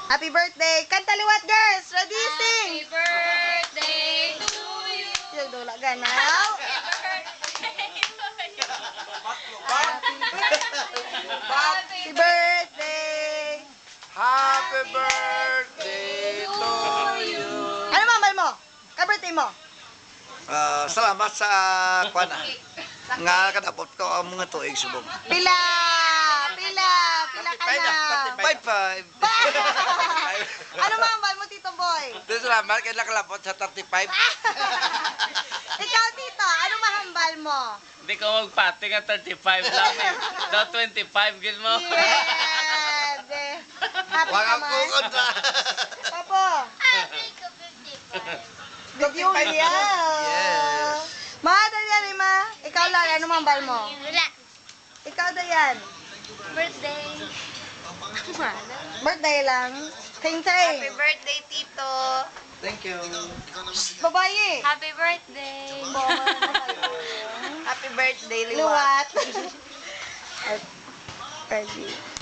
Happy birthday! Kanta liwat, girls! Ready, sing! Happy birthday to you. Yung dula ganaw. Happy birthday! Happy birthday to you. Ano mambal mo? Ka-birthday mo? Salamat sa kuana. Nga kadapot ko ang mga tuig subong. Pila ka na. 55. Ano mambal mo, Tito Boy? Salamat kay nakalapot sa 35. Ikaw, Tito, ano mahambal mo? Hindi ko magpati nga 35 lang eh. Daw 25, gil mo. Yeah! Happy Wala ko naman. kontra. Papo. Happy ko 55. Good Julia. Yes. Ma, Dayan, Ma. Ikaw lang, ano mambal mo? Wala. Ikaw, Dayan. Birthday. Birthday lang. Happy Ting-ting. birthday, Tito. Thank you. Babae. Happy birthday. Happy Happy birthday, Liwat. Ready.